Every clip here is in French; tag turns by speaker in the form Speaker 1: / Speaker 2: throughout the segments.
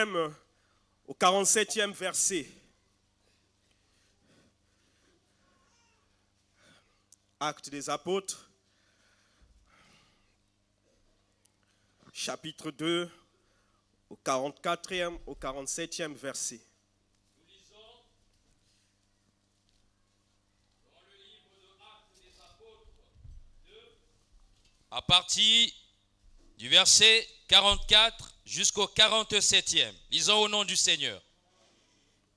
Speaker 1: 41e au 47e verset. Actes des Apôtres, chapitre 2, au 44e au 47e verset.
Speaker 2: Nous lisons dans le livre de Actes des Apôtres 2, à partir du verset 44 jusqu'au 47e. Lisons au nom du Seigneur.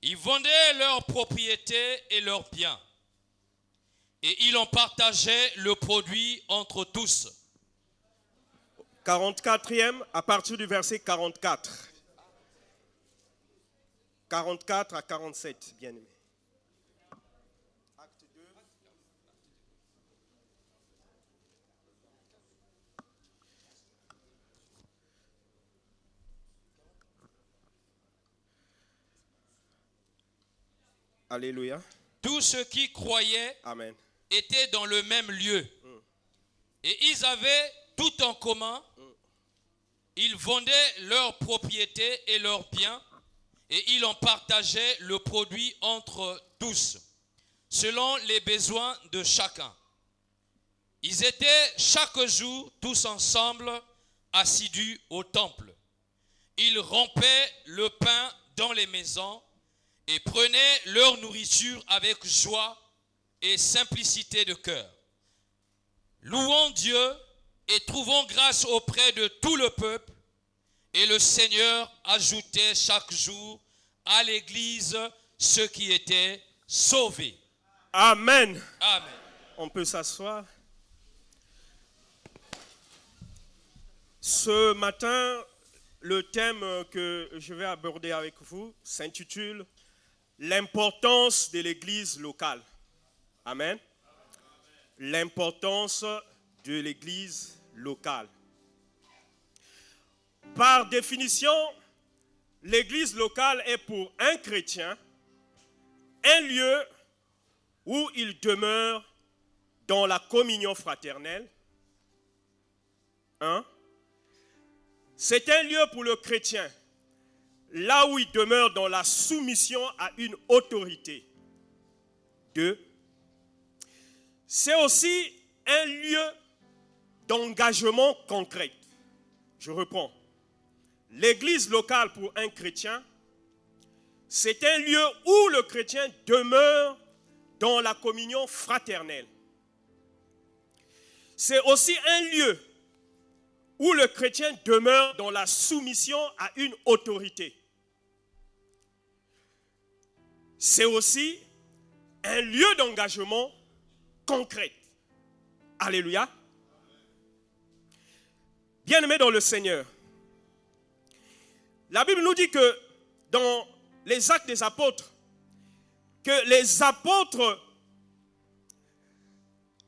Speaker 2: Ils vendaient leurs propriétés et leurs biens, et ils en partageaient le produit entre tous.
Speaker 1: 44e à partir du verset 44. 44 à 47, bien aimé. Acte 2. Alléluia.
Speaker 2: Tous ceux qui croyaient
Speaker 1: Amen.
Speaker 2: étaient dans le même lieu. Et ils avaient tout en commun. Ils vendaient leurs propriétés et leurs biens, et ils en partageaient le produit entre tous, selon les besoins de chacun. Ils étaient chaque jour tous ensemble assidus au temple. Ils rompaient le pain dans les maisons et prenaient leur nourriture avec joie et simplicité de cœur, louant Dieu et trouvant grâce auprès de tout le peuple. Et le Seigneur ajoutait chaque jour à l'église ceux qui étaient sauvés.
Speaker 1: Amen.
Speaker 2: Amen.
Speaker 1: On peut s'asseoir. Ce matin, le thème que je vais aborder avec vous s'intitule « L'importance de l'église locale ». Amen. L'importance de l'église locale. Par définition, l'église locale est pour un chrétien un lieu où il demeure dans la communion fraternelle. C'est un lieu pour le chrétien là où il demeure dans la soumission à une autorité. 2. C'est aussi un lieu d'engagement concret. Je reprends. L'église locale pour un chrétien, c'est un lieu où le chrétien demeure dans la communion fraternelle. C'est aussi un lieu où le chrétien demeure dans la soumission à une autorité. C'est aussi un lieu d'engagement concret. Alléluia. Bien-aimés dans le Seigneur, la Bible nous dit que dans les Actes des Apôtres, que les apôtres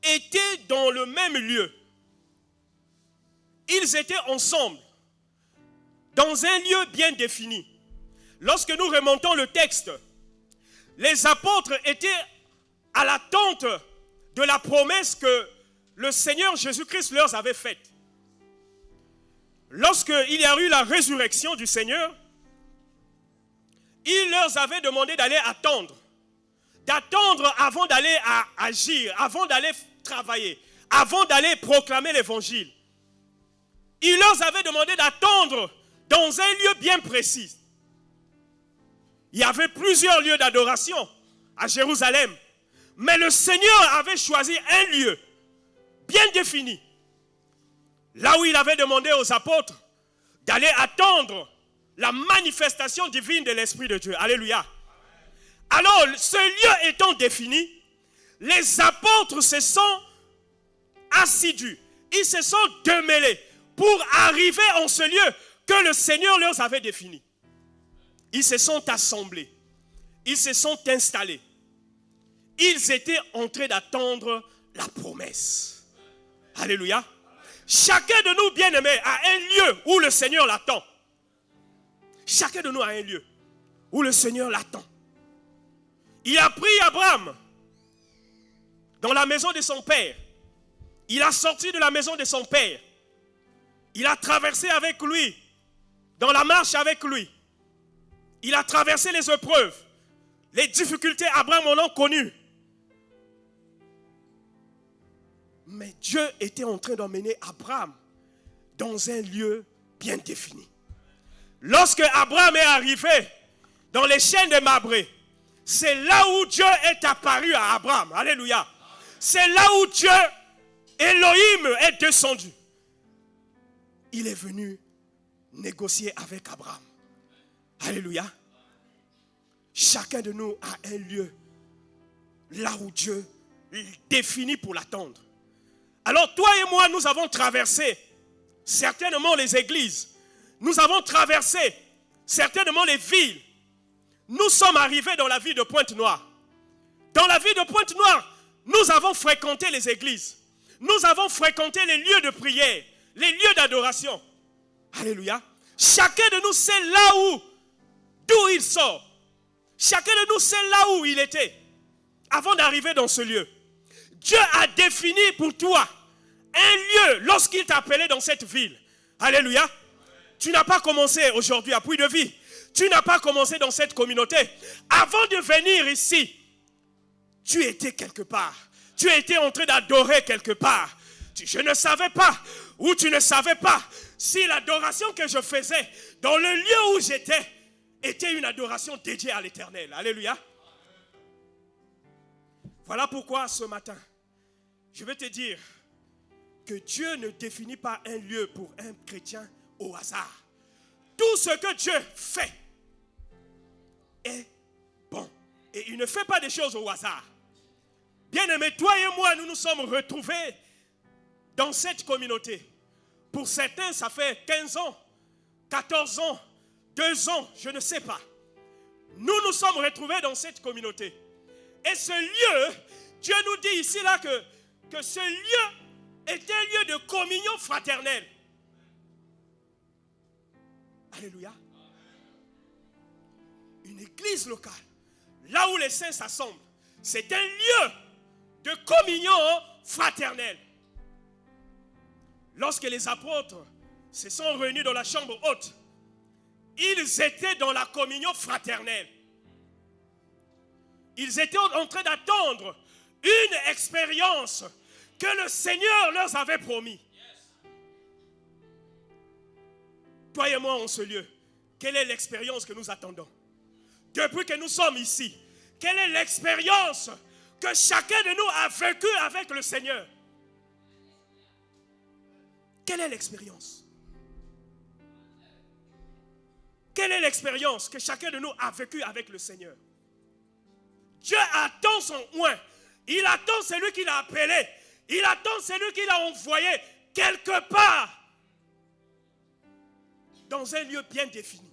Speaker 1: étaient dans le même lieu. Ils étaient ensemble, dans un lieu bien défini. Lorsque nous remontons le texte, les apôtres étaient à l'attente de la promesse que le Seigneur Jésus-Christ leur avait faite. Lorsqu'il y a eu la résurrection du Seigneur, il leur avait demandé d'aller attendre. D'attendre avant d'aller agir, avant d'aller travailler, avant d'aller proclamer l'évangile. Il leur avait demandé d'attendre dans un lieu bien précis. Il y avait plusieurs lieux d'adoration à Jérusalem. Mais le Seigneur avait choisi un lieu bien défini. Là où il avait demandé aux apôtres d'aller attendre la manifestation divine de l'Esprit de Dieu. Alléluia. Alors, ce lieu étant défini, les apôtres se sont assidus. Ils se sont démêlés pour arriver en ce lieu que le Seigneur leur avait défini. Ils se sont assemblés. Ils se sont installés. Ils étaient en train d'attendre la promesse. Alléluia. Chacun de nous, bien-aimés, a un lieu où le Seigneur l'attend. Chacun de nous a un lieu où le Seigneur l'attend. Il a pris Abraham dans la maison de son père. Il a sorti de la maison de son père. Il a traversé avec lui, dans la marche avec lui. Il a traversé les épreuves. Les difficultés, Abraham en a connu. Mais Dieu était en train d'emmener Abraham dans un lieu bien défini. Lorsque Abraham est arrivé dans les chaînes de Mamré, c'est là où Dieu est apparu à Abraham. Alléluia. C'est là où Dieu, Elohim, est descendu. Il est venu négocier avec Abraham. Alléluia. Chacun de nous a un lieu là où Dieu définit pour l'attendre. Alors toi et moi, nous avons traversé certainement les églises. Nous avons traversé certainement les villes. Nous sommes arrivés dans la ville de Pointe-Noire. Dans la ville de Pointe-Noire, nous avons fréquenté les églises. Nous avons fréquenté les lieux de prière, les lieux d'adoration. Alléluia. Chacun de nous sait là d'où il sort. Chacun de nous sait là où il était avant d'arriver dans ce lieu. Dieu a défini pour toi un lieu lorsqu'il t'a appelé dans cette ville. Alléluia. Tu n'as pas commencé aujourd'hui à Puy de Vie. Tu n'as pas commencé dans cette communauté. Avant de venir ici, tu étais quelque part. Tu étais en train d'adorer quelque part. Je ne savais pas, ou tu ne savais pas, si l'adoration que je faisais dans le lieu où j'étais était une adoration dédiée à l'Éternel. Alléluia. Voilà pourquoi ce matin, je vais te dire que Dieu ne définit pas un lieu pour un chrétien au hasard. Tout ce que Dieu fait est bon. Et il ne fait pas des choses au hasard. Bien-aimés, toi et moi, nous nous sommes retrouvés dans cette communauté. Pour certains, ça fait 15 ans, 14 ans, 2 ans, je ne sais pas. Nous nous sommes retrouvés dans cette communauté. Et ce lieu, Dieu nous dit ici là que ce lieu est un lieu de communion fraternelle. Alléluia. Une église locale, là où les saints s'assemblent, c'est un lieu de communion fraternelle. Lorsque les apôtres se sont réunis dans la chambre haute, ils étaient dans la communion fraternelle. Ils étaient en train d'attendre une expérience que le Seigneur leur avait promis. Toi et moi en ce lieu, quelle est l'expérience que nous attendons? Depuis que nous sommes ici, quelle est l'expérience que chacun de nous a vécue avec le Seigneur? Quelle est l'expérience? Quelle est l'expérience que chacun de nous a vécue avec le Seigneur? Dieu attend son oint. Il attend celui qu'il a appelé. Il attend celui qu'il a envoyé quelque part dans un lieu bien défini.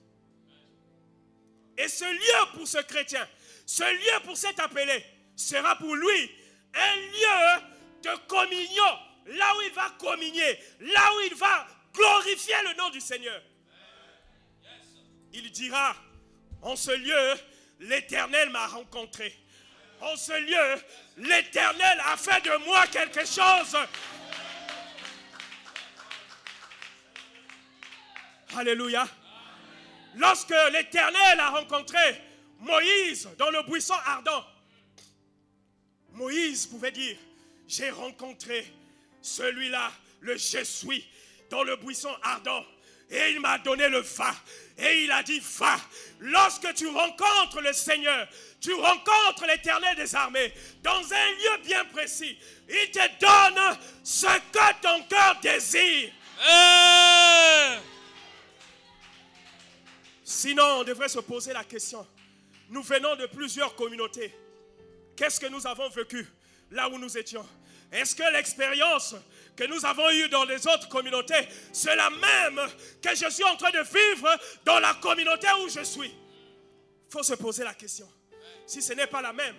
Speaker 1: Et ce lieu pour ce chrétien, ce lieu pour cet appelé, sera pour lui un lieu de communion, là où il va communier, là où il va glorifier le nom du Seigneur. Il dira, en ce lieu, l'Éternel m'a rencontré. En ce lieu, l'Éternel a fait de moi quelque chose. Alléluia. Lorsque l'Éternel a rencontré Moïse dans le buisson ardent, Moïse pouvait dire, j'ai rencontré celui-là, le je suis, dans le buisson ardent. Et il m'a donné le va. Et il a dit, va. Lorsque tu rencontres le Seigneur, tu rencontres l'Éternel des armées, dans un lieu bien précis, il te donne ce que ton cœur désire. Sinon, on devrait se poser la question. Nous venons de plusieurs communautés. Qu'est-ce que nous avons vécu là où nous étions? Est-ce que l'expérience que nous avons eue dans les autres communautés, c'est la même que je suis en train de vivre dans la communauté où je suis? Il faut se poser la question. Si ce n'est pas la même,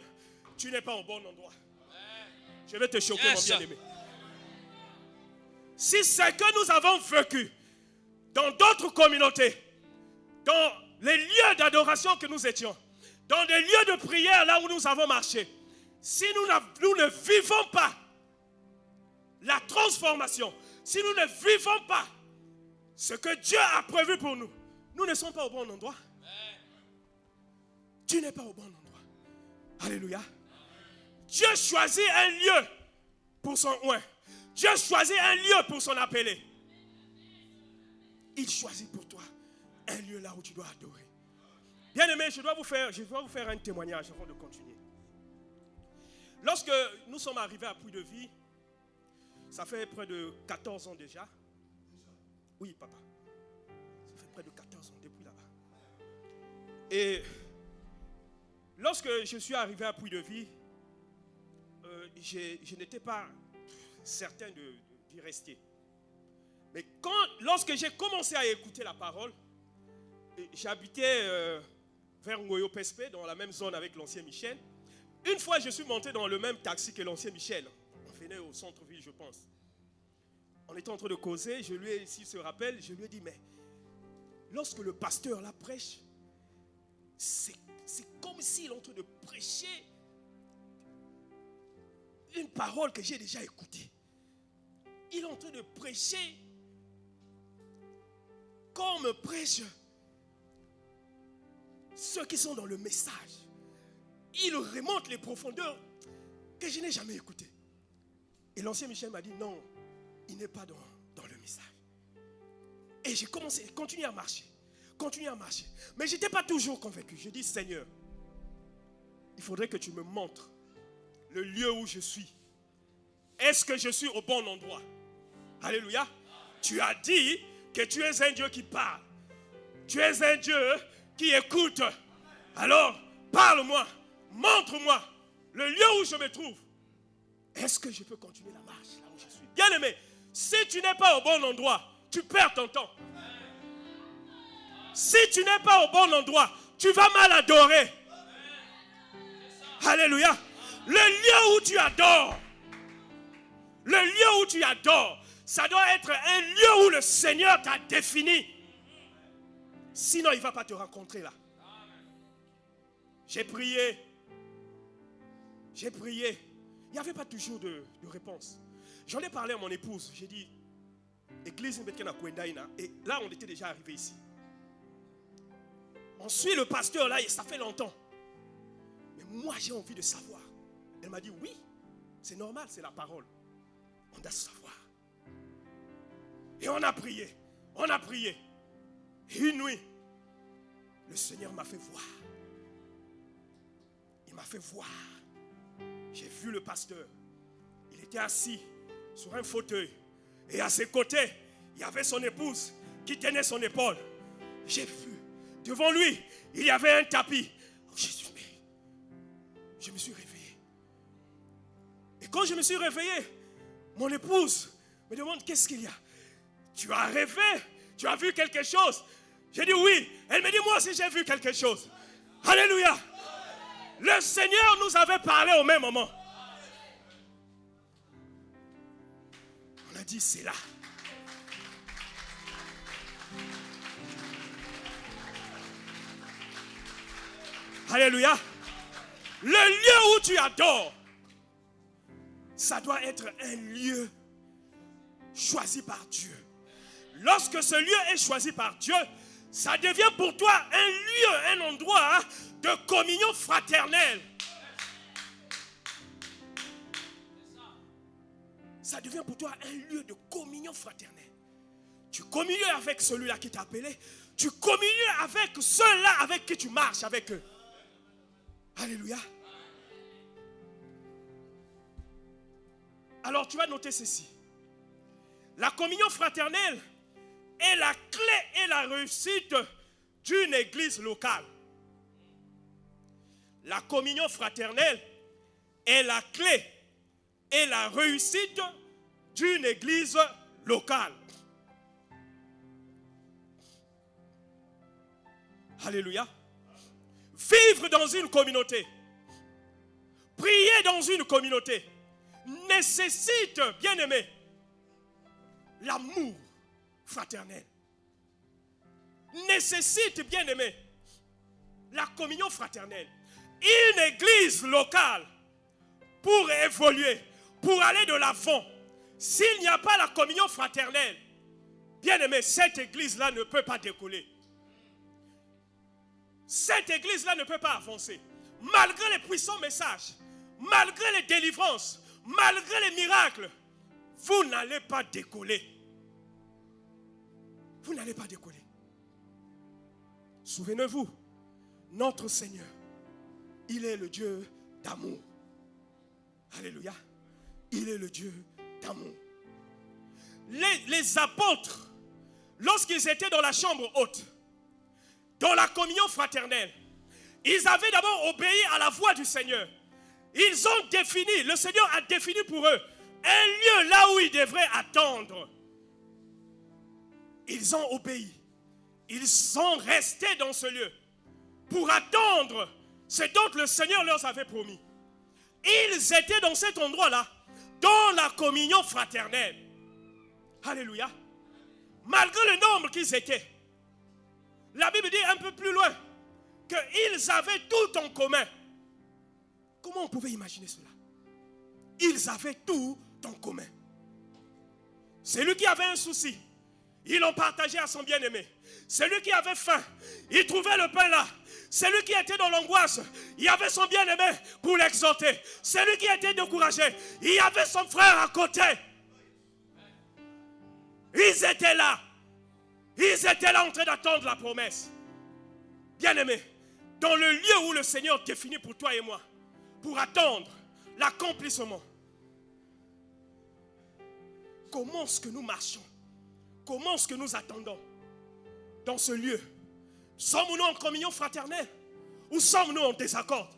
Speaker 1: tu n'es pas au bon endroit. Je vais te choquer, mon bien-aimé. Si ce que nous avons vécu dans d'autres communautés, dans les lieux d'adoration que nous étions, dans des lieux de prière là où nous avons marché, si nous ne vivons pas la transformation, si nous ne vivons pas ce que Dieu a prévu pour nous, nous ne sommes pas au bon endroit. tu n'es pas au bon endroit. Alléluia. Dieu choisit un lieu pour son oint. Dieu choisit un lieu pour son appelé. Il choisit pour toi un lieu là où tu dois adorer. Bien-aimés, je dois vous faire un témoignage avant de continuer. Lorsque nous sommes arrivés à Puy de Vie, ça fait près de 14 ans déjà. Oui, papa. Ça fait près de 14 ans depuis là-bas. Et lorsque je suis arrivé à Puy de Vie, je n'étais pas certain d'y rester. Mais lorsque j'ai commencé à écouter la parole, j'habitais vers Ngoyo Pespe, dans la même zone avec l'ancien Michel. Une fois, je suis monté dans le même taxi que l'ancien Michel. On venait au centre-ville, je pense. On était en train de causer, je lui ai, s'il se rappelle, je lui ai dit, mais lorsque le pasteur là prêche, c'est comme s'il est en train de prêcher une parole que j'ai déjà écoutée. Il est en train de prêcher comme prêchent ceux qui sont dans le message. Il remonte les profondeurs que je n'ai jamais écoutées. Et l'ancien Michel m'a dit non, il n'est pas dans le message. Et j'ai commencé à continuer à marcher. Mais je n'étais pas toujours convaincu. J'ai dit Seigneur, il faudrait que tu me montres le lieu où je suis. Est-ce que je suis au bon endroit? Alléluia. Tu as dit que tu es un Dieu qui parle. Tu es un Dieu qui écoute. Alors, parle-moi. Montre-moi le lieu où je me trouve. Est-ce que je peux continuer la marche là où je suis? Bien-aimé, si tu n'es pas au bon endroit, tu perds ton temps. Si tu n'es pas au bon endroit, tu vas mal adorer. Alléluia. Le lieu où tu adores, ça doit être un lieu où le Seigneur t'a défini. Sinon, il ne va pas te rencontrer là. J'ai prié. Il n'y avait pas toujours de réponse. J'en ai parlé à mon épouse. J'ai dit, Église Mbekena Kwendaina. Et là, on était déjà arrivé ici. On suit le pasteur là et ça fait longtemps. Mais moi, j'ai envie de savoir. Elle m'a dit, oui, c'est normal, c'est la parole. On doit savoir. Et on a prié. Et une nuit, le Seigneur m'a fait voir. Il m'a fait voir. J'ai vu le pasteur. Il était assis sur un fauteuil. Et à ses côtés, il y avait son épouse qui tenait son épaule. J'ai vu. Devant lui, il y avait un tapis. Je me suis réveillé. Et quand je me suis réveillé, mon épouse me demande qu'est-ce qu'il y a. Tu as rêvé? Tu as vu quelque chose? J'ai dit oui. Elle me dit moi aussi j'ai vu quelque chose. Alléluia. Le Seigneur nous avait parlé au même moment. On a dit c'est là. Alléluia. Le lieu où tu adores, ça doit être un lieu choisi par Dieu. Lorsque ce lieu est choisi par Dieu, ça devient pour toi un lieu, un endroit de communion fraternelle. Ça devient pour toi un lieu de communion fraternelle. Tu communies avec celui-là qui t'a appelé. Tu communies avec ceux-là avec qui tu marches avec eux. Alléluia. Alors tu vas noter ceci. La communion fraternelle est la clé et la réussite d'une église locale. La communion fraternelle est la clé et la réussite d'une église locale. Alléluia. Vivre dans une communauté, prier dans une communauté nécessite, bien aimé, l'amour fraternel. Nécessite, bien aimé, la communion fraternelle. Une église locale, pour évoluer, pour aller de l'avant, s'il n'y a pas la communion fraternelle, bien aimé, cette église-là ne peut pas décoller. cette église-là ne peut pas avancer. Malgré les puissants messages, malgré les délivrances, malgré les miracles, vous n'allez pas décoller. Vous n'allez pas décoller. Souvenez-vous, notre Seigneur, il est le Dieu d'amour. Alléluia. Il est le Dieu d'amour. Les apôtres, lorsqu'ils étaient dans la chambre haute, dans la communion fraternelle, ils avaient d'abord obéi à la voix du Seigneur. Ils ont défini, le Seigneur a défini pour eux un lieu là où ils devraient attendre. Ils ont obéi. Ils sont restés dans ce lieu pour attendre ce dont le Seigneur leur avait promis. Ils étaient dans cet endroit-là, dans la communion fraternelle. Alléluia. Malgré le nombre qu'ils étaient, la Bible dit un peu plus loin qu'ils avaient tout en commun. Comment on pouvait imaginer cela? Ils avaient tout en commun. Celui qui avait un souci, il en partageait à son bien-aimé. Celui qui avait faim, il trouvait le pain là. Celui qui était dans l'angoisse, il y avait son bien-aimé pour l'exhorter. Celui qui était découragé, il y avait son frère à côté. Ils étaient là. Ils étaient là en train d'attendre la promesse. Bien-aimé, dans le lieu où le Seigneur définit pour toi et moi, pour attendre l'accomplissement, comment est-ce que nous marchons? Comment est-ce que nous attendons dans ce lieu? Sommes-nous en communion fraternelle ou sommes-nous en désaccord?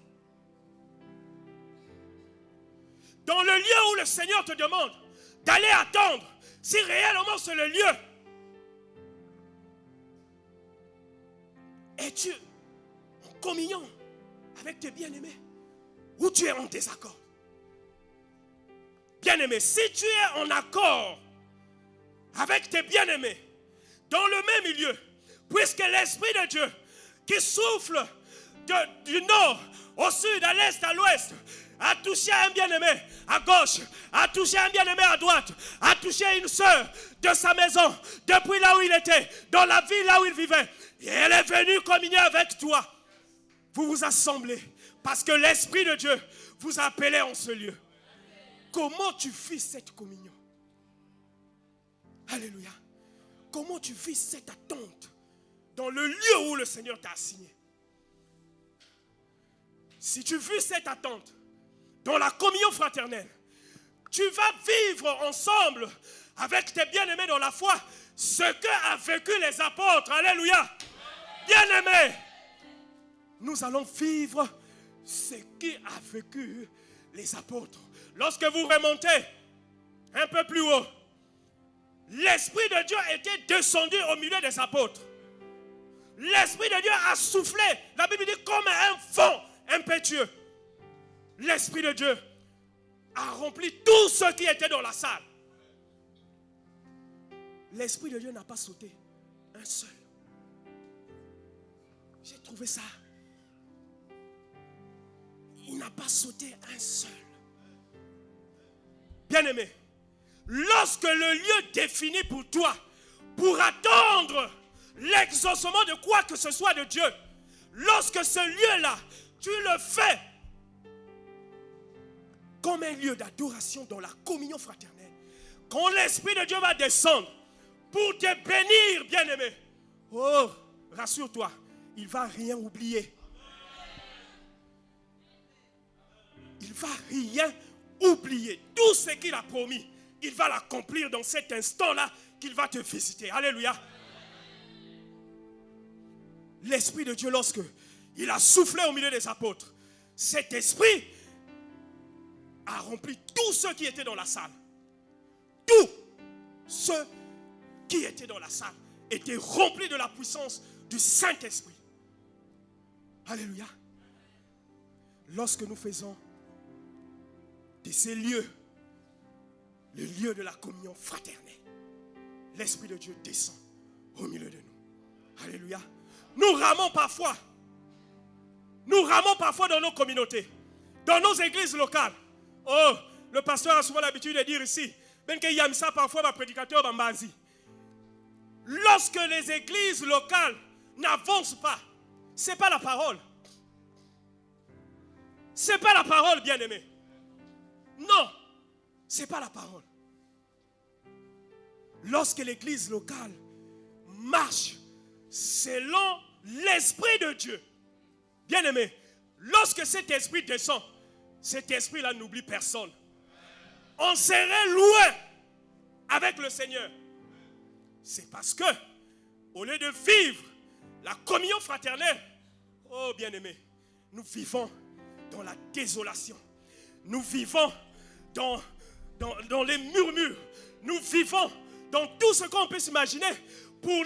Speaker 1: Dans le lieu où le Seigneur te demande d'aller attendre, si réellement c'est le lieu, es-tu en communion avec tes bien-aimés ou tu es en désaccord? Bien-aimé, si tu es en accord avec tes bien-aimés dans le même milieu, puisque l'Esprit de Dieu qui souffle du nord au sud, à l'est, à l'ouest, a touché un bien-aimé à gauche, a touché un bien-aimé à droite, a touché une sœur de sa maison, depuis là où il était, dans la ville là où il vivait, et elle est venue communier avec toi. Vous vous assemblez parce que l'Esprit de Dieu vous a appelé en ce lieu. Comment tu vis cette communion? Alléluia. Comment tu vis cette attente dans le lieu où le Seigneur t'a assigné? Si tu vis cette attente dans la communion fraternelle, tu vas vivre ensemble avec tes bien-aimés dans la foi ce que ont vécu les apôtres. Alléluia. Bien-aimés, nous allons vivre ce qui a vécu les apôtres. Lorsque vous remontez un peu plus haut, l'Esprit de Dieu était descendu au milieu des apôtres. L'Esprit de Dieu a soufflé, la Bible dit, comme un vent impétueux. L'Esprit de Dieu a rempli tous ceux qui étaient dans la salle. L'Esprit de Dieu n'a pas sauté un seul. J'ai trouvé ça. Il n'a pas sauté un seul. Bien-aimé, lorsque le lieu défini pour toi, pour attendre l'exaucement de quoi que ce soit de Dieu, lorsque ce lieu-là, tu le fais comme un lieu d'adoration dans la communion fraternelle, quand l'Esprit de Dieu va descendre pour te bénir, bien-aimé, oh, rassure-toi, il ne va rien oublier. Il ne va rien oublier. Tout ce qu'il a promis, il va l'accomplir dans cet instant-là qu'il va te visiter. Alléluia. L'Esprit de Dieu, lorsque il a soufflé au milieu des apôtres, cet esprit a rempli tous ceux qui étaient dans la salle. Tous ceux qui étaient dans la salle étaient remplis de la puissance du Saint-Esprit. Alléluia. Lorsque nous faisons de ces lieux le lieu de la communion fraternelle, l'Esprit de Dieu descend au milieu de nous. Alléluia. Nous ramons parfois dans nos communautés, dans nos églises locales. Oh, le pasteur a souvent l'habitude de dire ici, même qu'il y a ça parfois, ma prédicateur Bambazi. Lorsque les églises locales n'avancent pas, Ce n'est pas la parole. Ce n'est pas la parole, bien-aimé. Non, ce n'est pas la parole. Lorsque l'église locale marche selon l'Esprit de Dieu, bien-aimé, lorsque cet esprit descend, cet esprit-là n'oublie personne. On serait loin avec le Seigneur. C'est parce que, au lieu de vivre la communion fraternelle, oh bien-aimé, nous vivons dans la désolation. Nous vivons dans les murmures. Nous vivons dans tout ce qu'on peut s'imaginer pour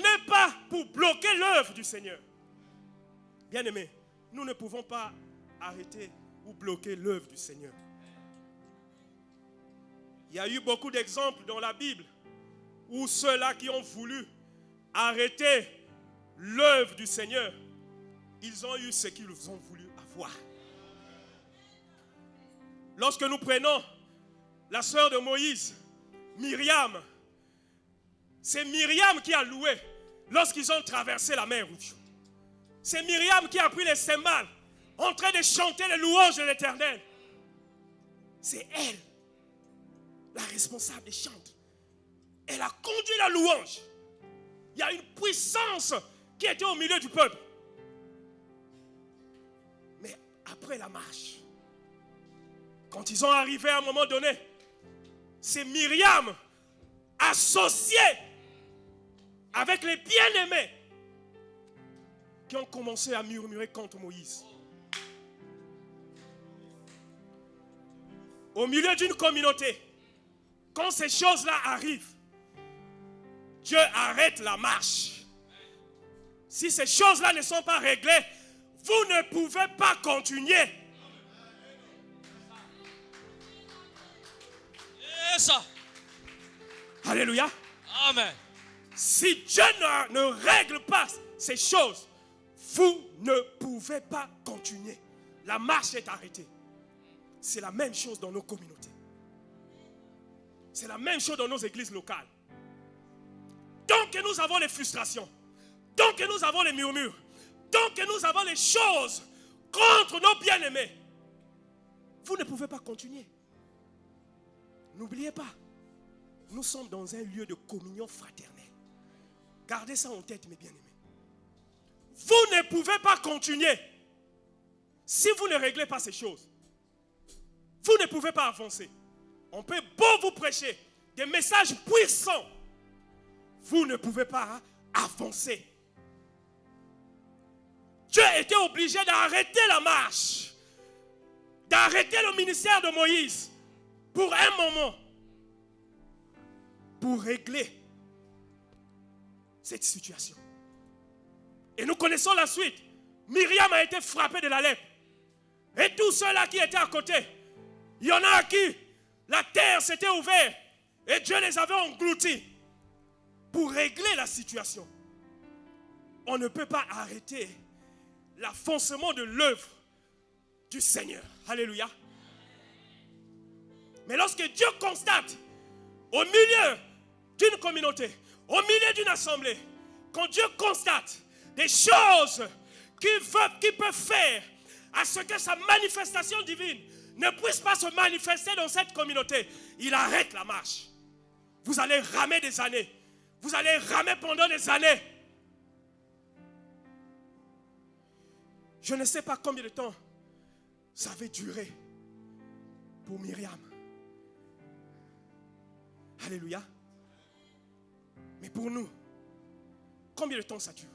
Speaker 1: bloquer l'œuvre du Seigneur. Bien-aimé, nous ne pouvons pas arrêter ou bloquer l'œuvre du Seigneur. Il y a eu beaucoup d'exemples dans la Bible où ceux-là qui ont voulu arrêter l'œuvre du Seigneur, ils ont eu ce qu'ils ont voulu avoir. Lorsque nous prenons la sœur de Moïse, Myriam, c'est Myriam qui a loué lorsqu'ils ont traversé la mer Rouge. C'est Myriam qui a pris les cymbales en train de chanter les louanges de l'Éternel. C'est elle, la responsable des chants. Elle a conduit la louange. Il y a une puissance qui était au milieu du peuple. Mais après la marche, quand ils ont arrivé à un moment donné, c'est Myriam associée avec les bien-aimés qui ont commencé à murmurer contre Moïse. Au milieu d'une communauté, quand ces choses-là arrivent, Dieu arrête la marche. Si ces choses-là ne sont pas réglées, vous ne pouvez pas continuer.
Speaker 2: Yes.
Speaker 1: Alléluia.
Speaker 2: Amen.
Speaker 1: Si Dieu ne règle pas ces choses, vous ne pouvez pas continuer. La marche est arrêtée. C'est la même chose dans nos communautés. C'est la même chose dans nos églises locales. Tant que nous avons les frustrations, tant que nous avons les murmures, tant que nous avons les choses contre nos bien-aimés, vous ne pouvez pas continuer. N'oubliez pas, nous sommes dans un lieu de communion fraternelle. Gardez ça en tête, mes bien-aimés. Vous ne pouvez pas continuer si vous ne réglez pas ces choses. Vous ne pouvez pas avancer. On peut beau vous prêcher des messages puissants. Vous ne pouvez pas avancer. Dieu était obligé d'arrêter la marche, d'arrêter le ministère de Moïse pour un moment, pour régler cette situation. Et nous connaissons la suite. Myriam a été frappée de la lèpre. Et tous ceux-là qui étaient à côté, il y en a à qui la terre s'était ouverte et Dieu les avait engloutis. Pour régler la situation, on ne peut pas arrêter l'avancement de l'œuvre du Seigneur. Alléluia. Mais lorsque Dieu constate au milieu d'une communauté, au milieu d'une assemblée, quand Dieu constate des choses qui peuvent faire à ce que sa manifestation divine ne puisse pas se manifester dans cette communauté, il arrête la marche. Vous allez ramer des années. Vous allez ramer pendant des années. Je ne sais pas combien de temps ça avait duré pour Myriam. Alléluia. Mais pour nous, combien de temps ça dure?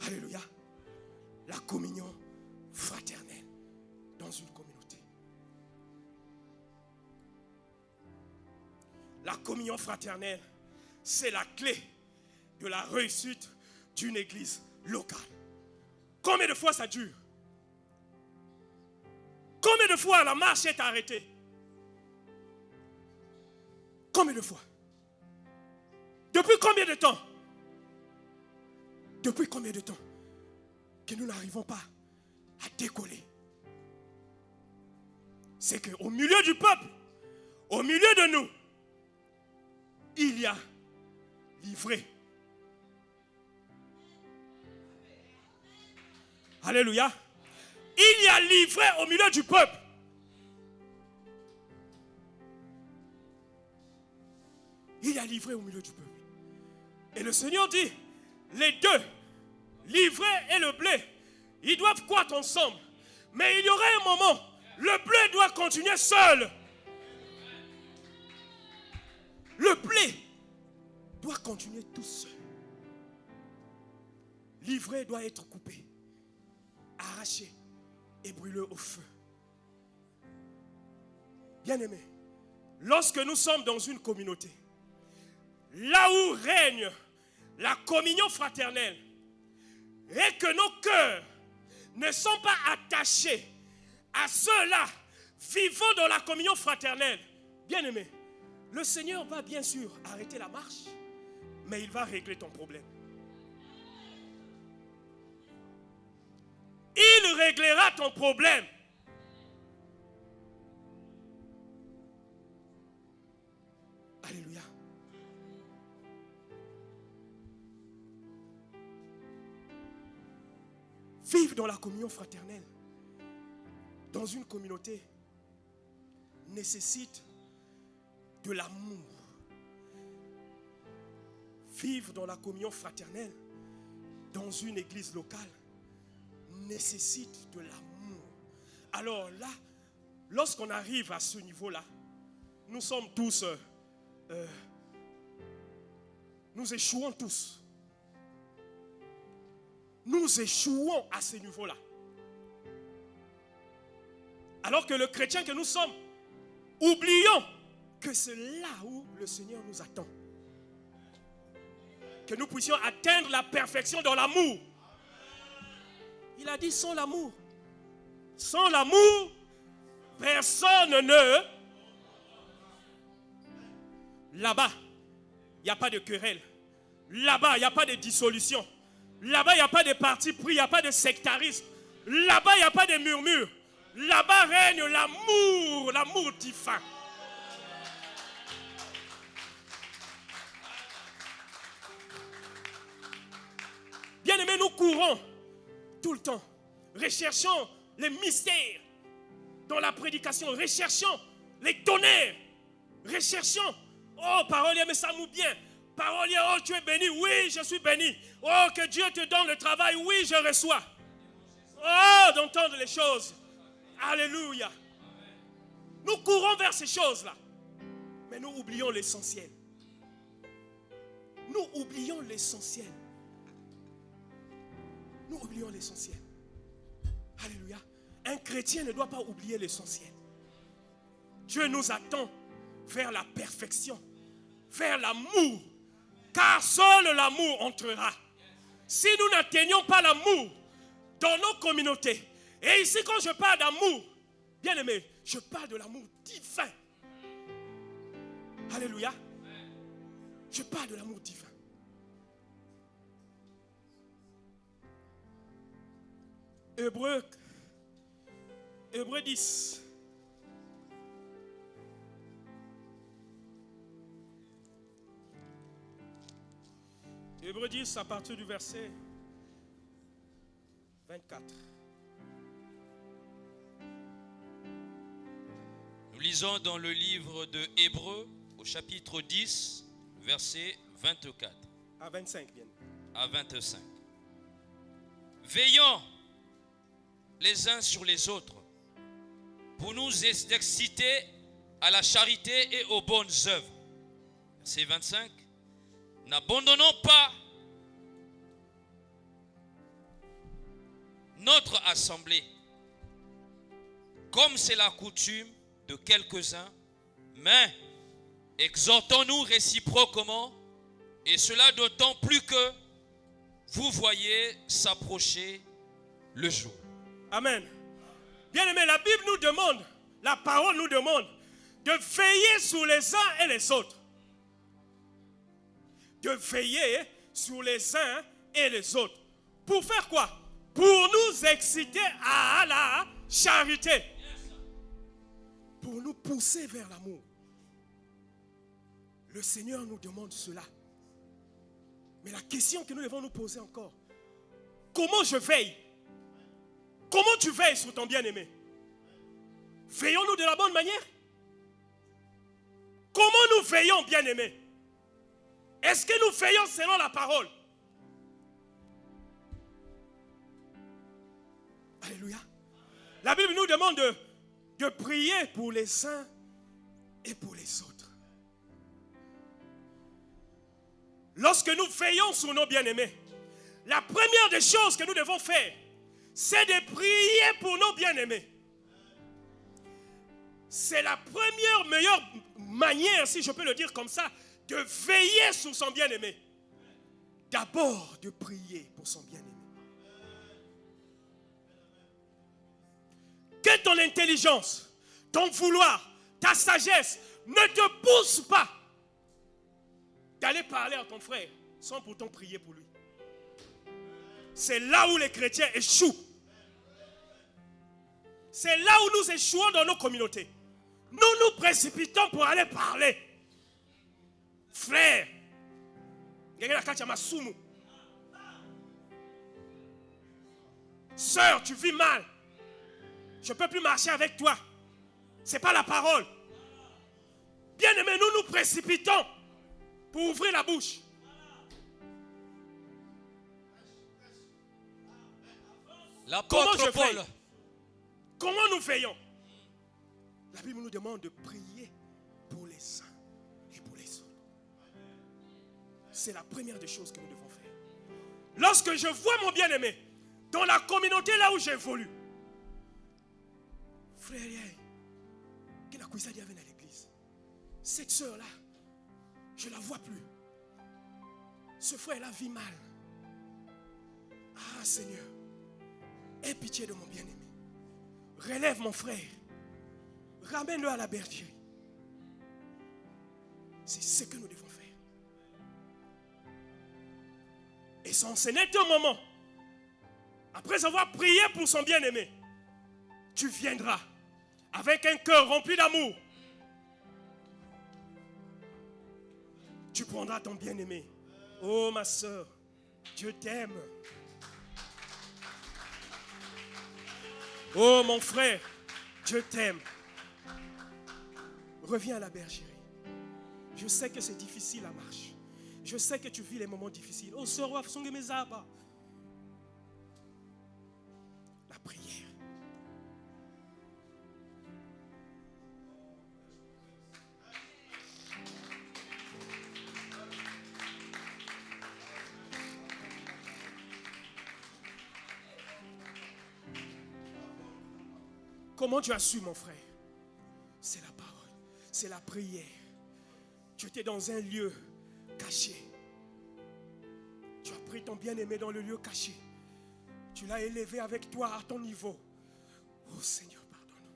Speaker 1: Alléluia. La communion fraternelle dans une communauté. La communion fraternelle, c'est la clé de la réussite d'une église locale. Combien de fois ça dure? Combien de fois la marche est arrêtée? Combien de fois? Depuis combien de temps? Depuis combien de temps que nous n'arrivons pas à décoller? C'est qu'au milieu du peuple, au milieu de nous, il y a livré Alléluia. Il y a livré au milieu du peuple. Il y a livré au milieu du peuple. Et le Seigneur dit, les deux, l'ivraie et le blé, ils doivent croître ensemble. Mais il y aura un moment, le blé doit continuer seul. Le blé doit continuer tout seul. L'ivraie doit être coupé, arraché et brûlé au feu. Bien-aimés, lorsque nous sommes dans une communauté, là où règne la communion fraternelle, et que nos cœurs ne sont pas attachés à ceux-là vivant dans la communion fraternelle, bien-aimés, le Seigneur va bien sûr arrêter la marche, mais il va régler ton problème. Il réglera ton problème. Alléluia. Vivre dans la communion fraternelle, dans une communauté, nécessite de l'amour. Vivre dans la communion fraternelle, dans une église locale, nécessite de l'amour. Alors là, lorsqu'on arrive à ce niveau-là, nous sommes tous, nous échouons tous. Nous échouons à ce niveau-là. Alors que le chrétien que nous sommes, oublions que c'est là où le Seigneur nous attend. Que nous puissions atteindre la perfection dans l'amour. Il a dit sans l'amour. Sans l'amour, personne ne... Là-bas, il n'y a pas de querelle. Là-bas, il n'y a pas de dissolution. Là-bas, il n'y a pas de parti pris, il n'y a pas de sectarisme. Là-bas, il n'y a pas de murmure. Là-bas règne l'amour, l'amour divin. Bien-aimés, nous courons tout le temps. Recherchons les mystères dans la prédication. Recherchons les tonnerres. Recherchons. Oh, parolier, mais ça nous bien. Parolier, oh, tu es béni. Oui, je suis béni. Oh, que Dieu te donne le travail. Oui, je reçois. Oh, d'entendre les choses. Alléluia. Nous courons vers ces choses-là. Mais nous oublions l'essentiel. Nous oublions l'essentiel. Nous oublions l'essentiel. Alléluia. Un chrétien ne doit pas oublier l'essentiel. Dieu nous attend vers la perfection, vers l'amour. Car seul l'amour entrera. Si nous n'atteignons pas l'amour dans nos communautés, et ici quand je parle d'amour, bien aimé, je parle de l'amour divin. Alléluia. Je parle de l'amour divin. Hébreux 10. Hébreux 10 à partir du verset 24.
Speaker 2: Nous lisons dans le livre de Hébreux au chapitre 10, verset 24
Speaker 1: à 25 bien.
Speaker 2: À 25. Veillons les uns sur les autres pour nous exciter à la charité et aux bonnes œuvres. Verset 25. N'abandonnons pas notre assemblée, comme c'est la coutume de quelques-uns, mais exhortons-nous réciproquement, et cela d'autant plus que vous voyez s'approcher le jour.
Speaker 1: Amen. Bien-aimés, la Bible nous demande, la parole nous demande de veiller sur les uns et les autres. De veiller sur les uns et les autres. Pour faire quoi? Pour nous exciter à la charité. Pour nous pousser vers l'amour. Le Seigneur nous demande cela. Mais la question que nous devons nous poser encore, comment je veille? Comment tu veilles sur ton bien-aimé? Veillons-nous de la bonne manière? Comment nous veillons, bien-aimés? Est-ce que nous veillons selon la parole? Alléluia. La Bible nous demande de prier pour les uns et pour les autres. Lorsque nous veillons sur nos bien-aimés, la première des choses que nous devons faire, c'est de prier pour nos bien-aimés. C'est la première meilleure manière, si je peux le dire comme ça, de veiller sur son bien-aimé. D'abord, de prier pour son bien-aimé. Que ton intelligence, ton vouloir, ta sagesse ne te pousse pas d'aller parler à ton frère sans pourtant prier pour lui. C'est là où les chrétiens échouent. C'est là où nous échouons dans nos communautés. Nous nous précipitons pour aller parler. Frère, sœur, tu vis mal. Je ne peux plus marcher avec toi. Ce n'est pas la parole. Bien-aimés, nous nous précipitons pour ouvrir la bouche.
Speaker 2: L'apôtre Paul.
Speaker 1: Comment nous veillons? La Bible nous demande de prier pour les uns et pour les autres. C'est la première des choses que nous devons faire. Lorsque je vois mon bien-aimé dans la communauté là où j'évolue, frère, qui n'a qu'à dire à l'église, cette soeur-là, je ne la vois plus. Ce frère-là vit mal. Ah Seigneur, aie pitié de mon bien-aimé. Relève mon frère. Ramène-le à la bergerie. C'est ce que nous devons faire. Et sans ce net moment, après avoir prié pour son bien-aimé, tu viendras avec un cœur rempli d'amour. Tu prendras ton bien-aimé. Oh ma soeur, Dieu t'aime. Oh mon frère, Dieu t'aime. Reviens à la bergerie. Je sais que c'est difficile la marche. Je sais que tu vis les moments difficiles. Oh sœur, la prière. Comment tu as su, mon frère? C'est la parole, c'est la prière. Tu étais dans un lieu caché. Tu as pris ton bien-aimé dans le lieu caché. Tu l'as élevé avec toi à ton niveau. Oh Seigneur, pardonne-nous.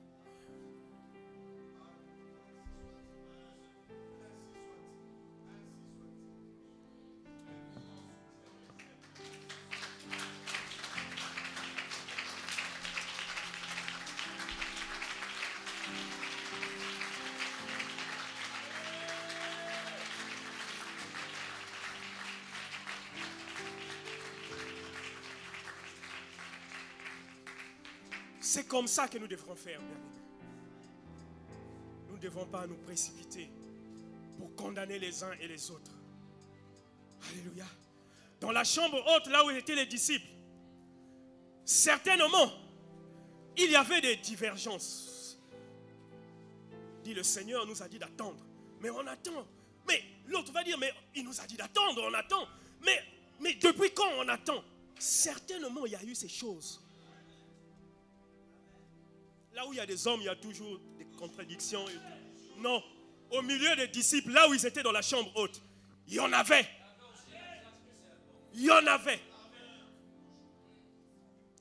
Speaker 1: C'est comme ça que nous devrons faire, bien-aimés. Nous ne devons pas nous précipiter pour condamner les uns et les autres. Alléluia. Dans la chambre haute, là où étaient les disciples, certainement, il y avait des divergences. Dit le Seigneur nous a dit d'attendre. Mais on attend. Mais l'autre va dire, mais il nous a dit d'attendre, on attend. Mais depuis quand on attend? Certainement, il y a eu ces choses. Là où il y a des hommes, il y a toujours des contradictions. Non, au milieu des disciples, là où ils étaient dans la chambre haute, il y en avait. Il y en avait.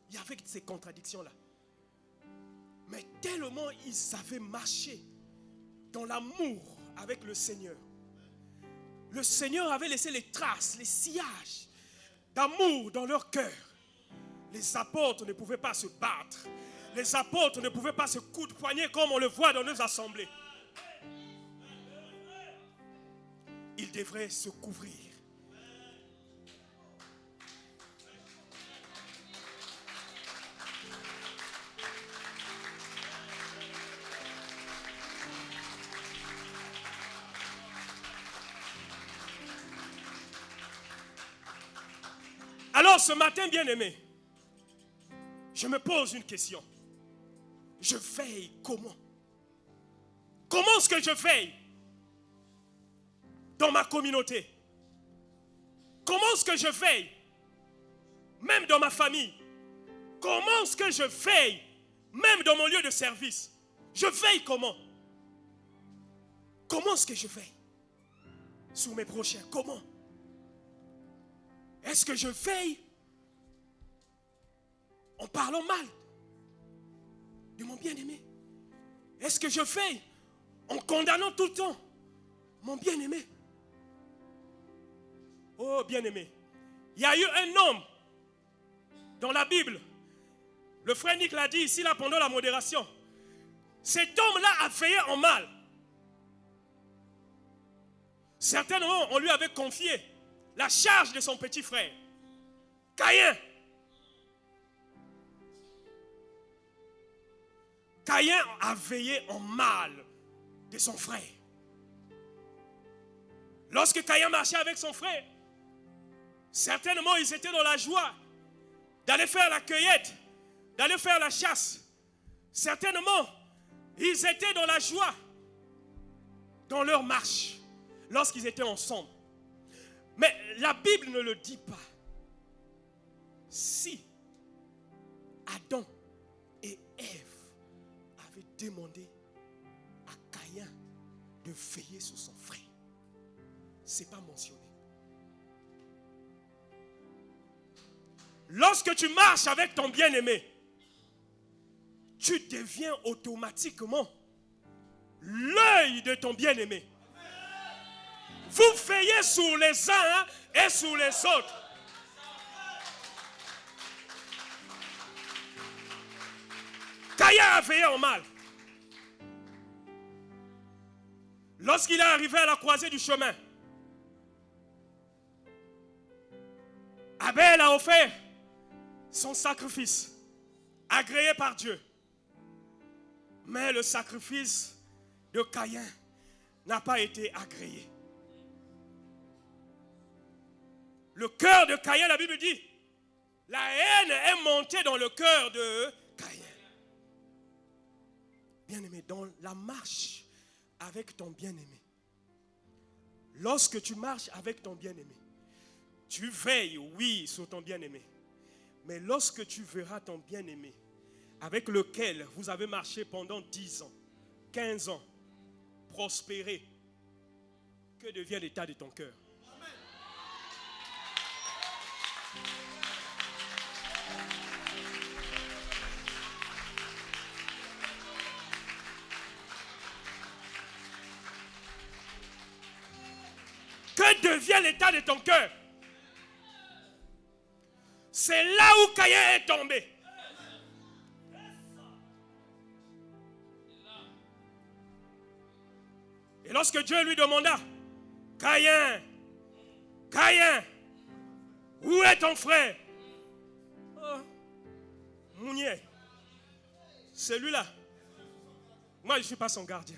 Speaker 1: Il y avait ces contradictions-là. Mais tellement ils avaient marché dans l'amour avec le Seigneur. Le Seigneur avait laissé les traces, les sillages d'amour dans leur cœur. Les apôtres ne pouvaient pas se battre. Les apôtres ne pouvaient pas se coups de poignet comme on le voit dans nos assemblées. Ils devraient se couvrir. Alors ce matin, bien-aimé, je me pose une question. Je veille comment? Comment est-ce que je veille dans ma communauté? Comment est-ce que je veille même dans ma famille? Comment est-ce que je veille même dans mon lieu de service? Je veille comment? Comment est-ce que je veille sur mes prochains? Comment? Est-ce que je veille en parlant mal de mon bien-aimé? Est-ce que je veille en condamnant tout le temps mon bien-aimé? Oh bien-aimé, il y a eu un homme dans la Bible, le frère Nick l'a dit ici là pendant la modération. Cet homme-là a veillé en mal. Certainement, on lui avait confié la charge de son petit frère, Caïn. Caïn a veillé en mal de son frère. Lorsque Caïn marchait avec son frère, certainement ils étaient dans la joie d'aller faire la cueillette, d'aller faire la chasse. Certainement, ils étaient dans la joie dans leur marche lorsqu'ils étaient ensemble. Mais la Bible ne le dit pas. Si Adam et Ève avaient demandé à Caïn de veiller sur son frère, ce n'est pas mentionné. Lorsque tu marches avec ton bien-aimé, tu deviens automatiquement l'œil de ton bien-aimé. Vous veillez sur les uns et sur les autres. Caïn a veillé en mal. Lorsqu'il est arrivé à la croisée du chemin, Abel a offert son sacrifice, agréé par Dieu. Mais le sacrifice de Caïn n'a pas été agréé. Le cœur de Caïn, la Bible dit, la haine est montée dans le cœur de Caïn. Bien-aimé, dans la marche avec ton bien-aimé, lorsque tu marches avec ton bien-aimé, tu veilles, oui, sur ton bien-aimé. Mais lorsque tu verras ton bien-aimé, avec lequel vous avez marché pendant 10 ans, 15 ans, prospérer, que devient l'état de ton cœur? Que devient l'état de ton cœur? C'est là où Caïn est tombé. Et lorsque Dieu lui demanda, Caïn, Caïn, où est ton frère? Oh, Mounier, celui-là. Moi, je ne suis pas son gardien.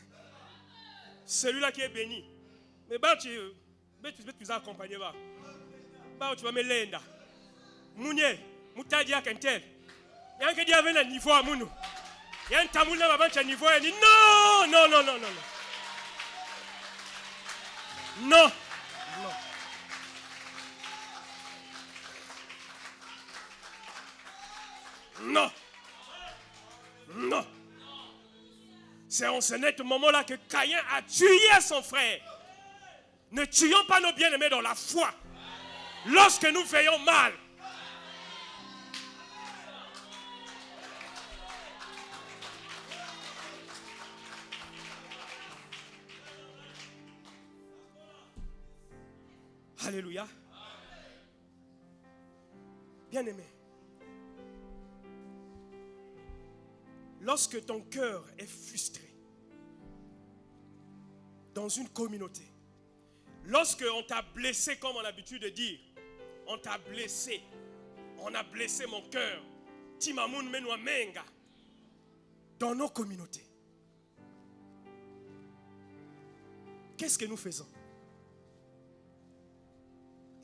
Speaker 1: Celui-là qui est béni. Mais bah, tu vas accompagner. Bah, tu vas me l'enda. Mounier, Moutadi a Kentel. Il y a un qui dit avec un niveau à Mounou. Il y a un tamoul là, un niveau. Il dit non, non, non, non, non. Non. Non. Non. C'est en ce net moment-là que Caïn a tué son frère. Ne tuons pas nos bien-aimés dans la foi. Lorsque nous veillons mal. Alléluia. Bien-aimé, lorsque ton cœur est frustré dans une communauté, lorsque on t'a blessé, comme on a l'habitude de dire, on t'a blessé, on a blessé mon cœur, Timamoun Menwa Menga, dans nos communautés, qu'est-ce que nous faisons?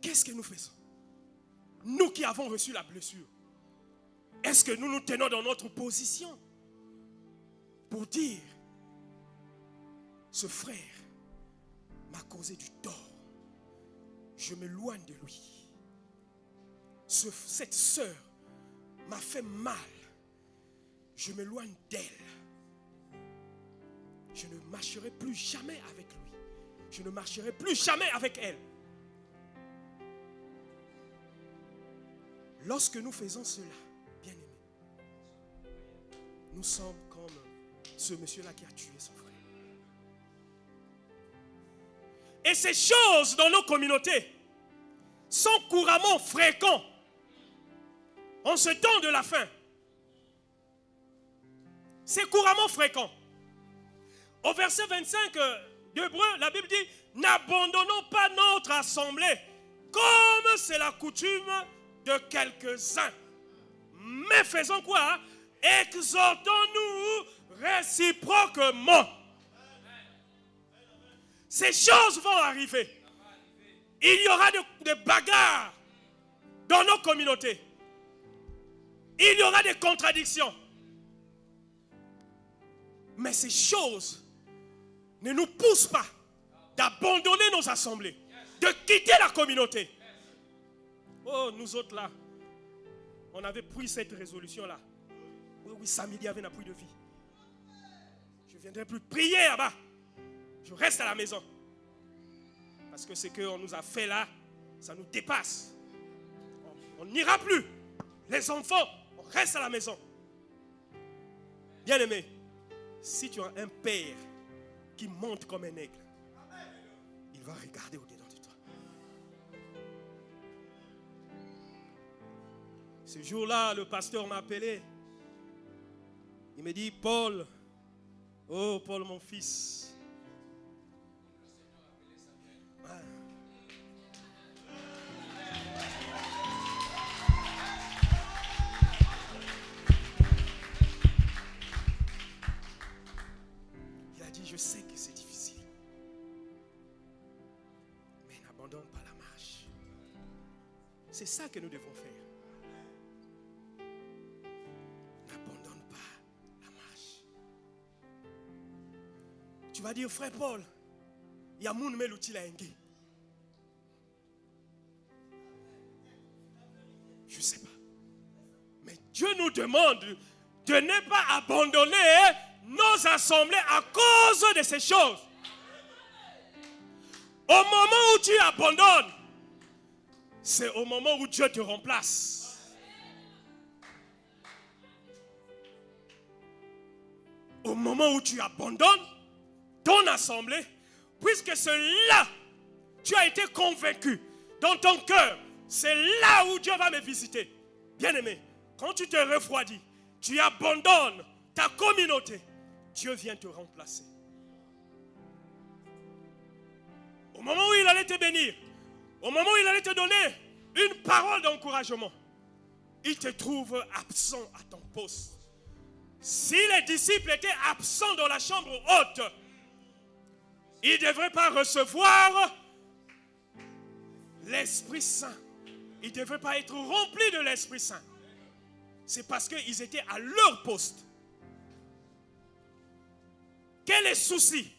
Speaker 1: Qu'est-ce que nous faisons? nous qui avons reçu la blessure, est-ce que nous nous tenons dans notre position pour dire, ce frère m'a causé du tort, je m'éloigne de lui. Cette sœur m'a fait mal, je m'éloigne d'elle. Je ne marcherai plus jamais avec lui. Je ne marcherai plus jamais avec elle. Lorsque nous faisons cela, bien-aimés, nous sommes comme ce monsieur-là qui a tué son frère. Et ces choses dans nos communautés sont couramment fréquentes en ce temps de la fin. C'est couramment fréquent. Au verset 25 d'Hébreux, la Bible dit, n'abandonnons pas notre assemblée comme c'est la coutume de quelques-uns. Mais faisons quoi? Exhortons-nous réciproquement. Ces choses vont arriver. Il y aura des bagarres dans nos communautés. Il y aura des contradictions. Mais ces choses ne nous poussent pas d'abandonner nos assemblées, de quitter la communauté. Oh, nous autres là, on avait pris cette résolution-là. Oui, samedi avait n'a plus de vie. Je ne viendrai plus prier là-bas. Je reste à la maison. Parce que ce qu'on nous a fait là, ça nous dépasse. On n'ira plus. Les enfants, on reste à la maison. Bien-aimé, si tu as un père qui monte comme un aigle, il va regarder au-dedans de toi. Ce jour-là, le pasteur m'a appelé. Il me dit, Paul, oh Paul mon fils. Il a dit, je sais que c'est difficile, mais n'abandonne pas la marche. C'est ça que nous devons faire. N'abandonne pas la marche. Tu vas dire, frère Paul, il y a mon l'outil là. Je ne sais pas. Mais Dieu nous demande de ne pas abandonner nos assemblées à cause de ces choses. Au moment où tu abandonnes, c'est au moment où Dieu te remplace. Au moment où tu abandonnes ton assemblée, puisque c'est là, tu as été convaincu dans ton cœur, c'est là où Dieu va me visiter. Bien-aimé, quand tu te refroidis, tu abandonnes ta communauté, Dieu vient te remplacer. Au moment où il allait te bénir, au moment où il allait te donner une parole d'encouragement, il te trouve absent à ton poste. Si les disciples étaient absents dans la chambre haute, ils ne devraient pas recevoir l'Esprit Saint. Ils ne devraient pas être remplis de l'Esprit Saint. C'est parce qu'ils étaient à leur poste. Que les soucis,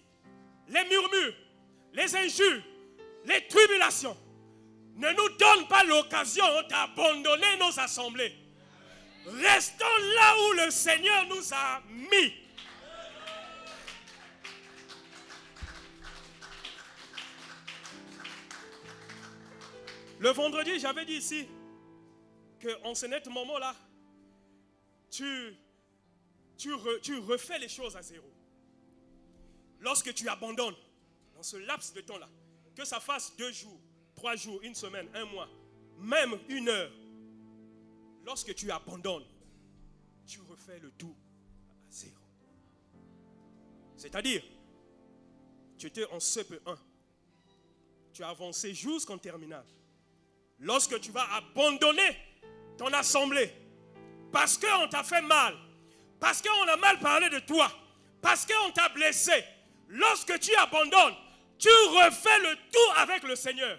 Speaker 1: les murmures, les injures, les tribulations ne nous donnent pas l'occasion d'abandonner nos assemblées. Restons là où le Seigneur nous a mis. Le vendredi, j'avais dit ici qu'en ce net moment-là, tu refais les choses à zéro. Lorsque tu abandonnes, dans ce laps de temps-là, que ça fasse 2 jours, 3 jours, 1 semaine, 1 mois, même 1 heure, lorsque tu abandonnes, tu refais le tout à zéro. C'est-à-dire, tu étais en CP1, tu as avancé jusqu'en terminale. Lorsque tu vas abandonner ton assemblée, parce qu'on t'a fait mal, parce qu'on a mal parlé de toi, parce qu'on t'a blessé, lorsque tu abandonnes, tu refais le tout avec le Seigneur.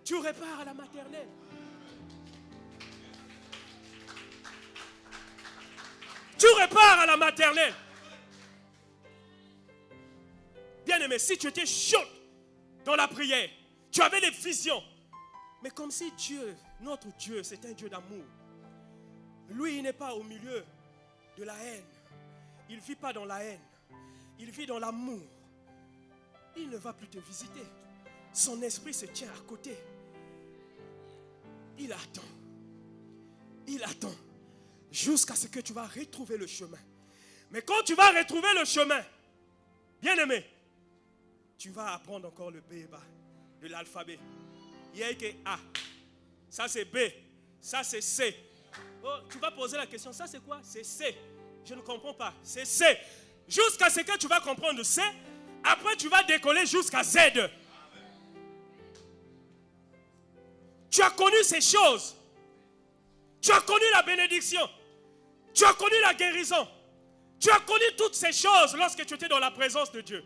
Speaker 1: Tu repars à la maternelle. repars à la maternelle. Bien-aimé, si tu étais chaud dans la prière, tu avais des visions. Mais comme si Dieu, notre Dieu, c'est un Dieu d'amour. Lui, il n'est pas au milieu de la haine. Il ne vit pas dans la haine. Il vit dans l'amour. Il ne va plus te visiter. Son esprit se tient à côté. Il attend. Il attend. Jusqu'à ce que tu vas retrouver le chemin. Mais quand tu vas retrouver le chemin, bien-aimé, tu vas apprendre encore le B de l'alphabet. Il y a que A. Ça c'est B. Ça c'est C. Oh, tu vas poser la question, ça c'est quoi? C'est C. Je ne comprends pas. C'est C. Jusqu'à ce que tu vas comprendre C. Après tu vas décoller jusqu'à Z. Tu as connu ces choses. Tu as connu la bénédiction. Tu as connu la guérison. Tu as connu toutes ces choses lorsque tu étais dans la présence de Dieu.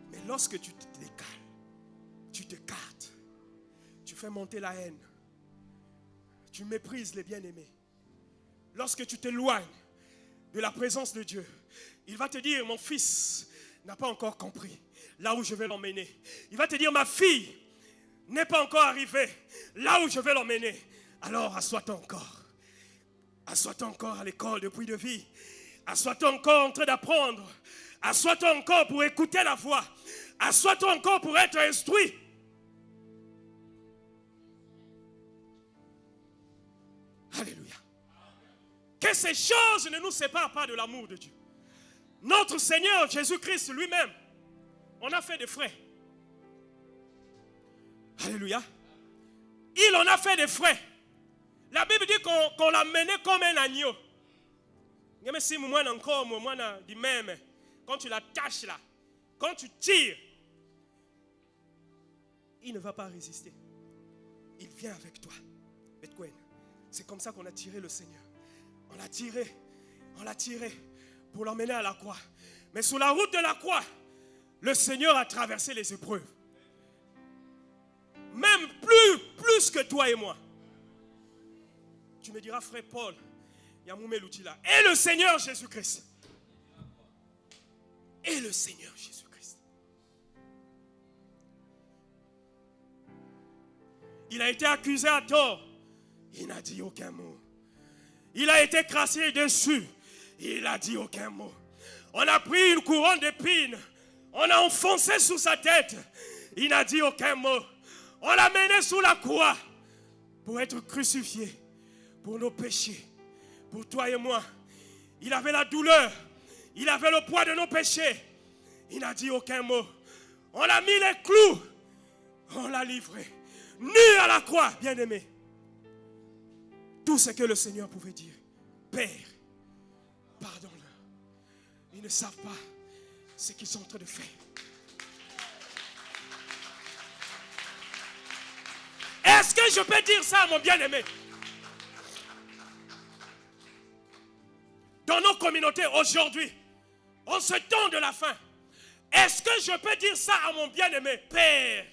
Speaker 1: Mais lorsque tu te décales, tu te cartes, tu fais monter la haine, tu méprises les bien-aimés. Lorsque tu t'éloignes de la présence de Dieu, il va te dire, mon fils n'a pas encore compris là où je vais l'emmener. Il va te dire, ma fille n'est pas encore arrivée là où je vais l'emmener. Alors assois-toi encore. Assois-toi encore à l'école de Puits de Vie. Assois-toi encore en train d'apprendre. Assois-toi encore pour écouter la voix. Assois-toi encore pour être instruit. Alléluia. Que ces choses ne nous séparent pas de l'amour de Dieu. Notre Seigneur Jésus-Christ lui-même, on a fait des frais. Alléluia. Il en a fait des frais. La Bible dit qu'on l'a mené comme un agneau. Quand tu l'attaches là, quand tu tires, il ne va pas résister. Il vient avec toi. C'est comme ça qu'on a tiré le Seigneur. On l'a tiré pour l'emmener à la croix. Mais sur la route de la croix, le Seigneur a traversé les épreuves. Même plus que toi et moi. Tu me diras, frère Paul, il y a Moumé Loutila. Et le Seigneur Jésus-Christ. Et le Seigneur Jésus-Christ. Il a été accusé à tort. Il n'a dit aucun mot. Il a été crassé dessus. Il n'a dit aucun mot. On a pris une couronne d'épines. On a enfoncé sous sa tête. Il n'a dit aucun mot. On l'a mené sous la croix pour être crucifié pour nos péchés, pour toi et moi. Il avait la douleur. Il avait le poids de nos péchés. Il n'a dit aucun mot. On l'a mis les clous. On l'a livré. Nu à la croix, bien-aimé. Tout ce que le Seigneur pouvait dire. Père, pardonne-leur. Ils ne savent pas ce qu'ils sont en train de faire. Est-ce que je peux dire ça à mon bien-aimé? Dans nos communautés aujourd'hui, en ce temps de la fin, est-ce que je peux dire ça à mon bien-aimé? Père,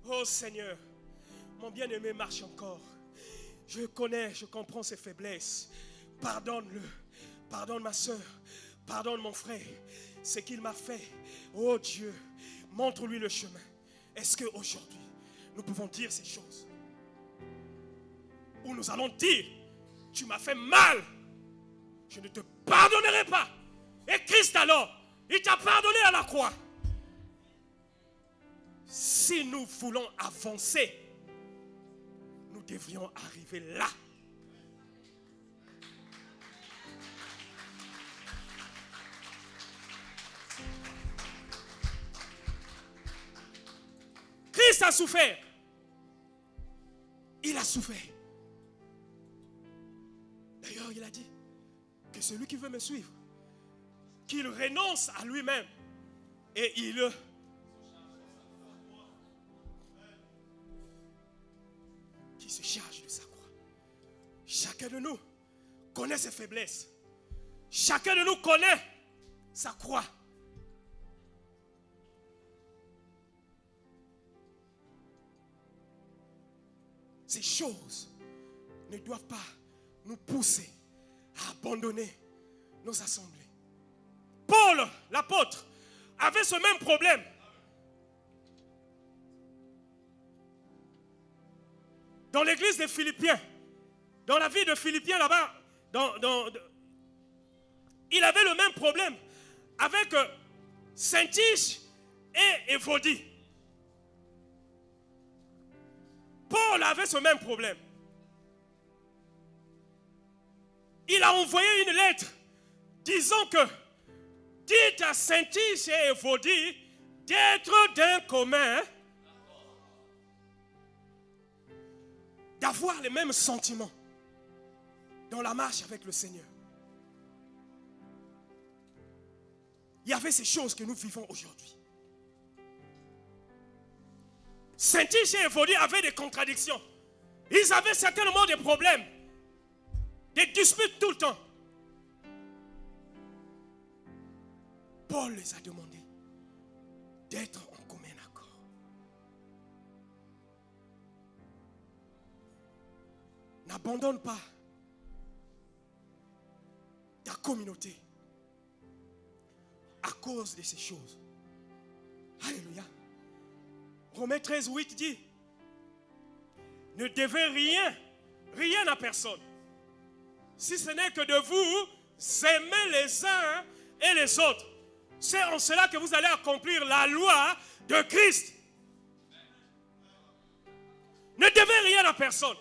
Speaker 1: oh Seigneur, mon bien-aimé marche encore. Je connais, je comprends ses faiblesses. Pardonne-le. Pardonne ma soeur. Pardonne mon frère. Ce qu'il m'a fait. Oh Dieu, montre-lui le chemin. Est-ce qu'aujourd'hui, nous pouvons dire ces choses? Ou nous allons dire, tu m'as fait mal. Je ne te pardonnerai pas. Et Christ alors, il t'a pardonné à la croix. Si nous voulons avancer, nous devrions arriver là. Christ a souffert. Il a souffert. D'ailleurs, il a dit que celui qui veut me suivre, qu'il renonce à lui-même et qui se charge de sa croix. Chacun de nous connaît ses faiblesses. Chacun de nous connaît sa croix. Ces choses ne doivent pas nous pousser à abandonner nos assemblées. Paul, l'apôtre, avait ce même problème. Dans l'église des Philippiens, dans la vie de Philippiens là-bas, il avait le même problème avec Syntyche et Évodie. Paul avait ce même problème. Il a envoyé une lettre disant que dites à Syntyche et Évodie d'être d'un commun, d'avoir les mêmes sentiments dans la marche avec le Seigneur. Il y avait ces choses que nous vivons aujourd'hui. Syntyche et Évodie avaient des contradictions. Ils avaient certainement des problèmes, des disputes tout le temps. Paul les a demandé d'être en commun accord. N'abandonne pas ta communauté à cause de ces choses. Alléluia. Romains 13, 8 dit, ne devez rien à personne, si ce n'est que de vous aimer les uns et les autres. C'est en cela que vous allez accomplir la loi de Christ. Ne devez rien à personne,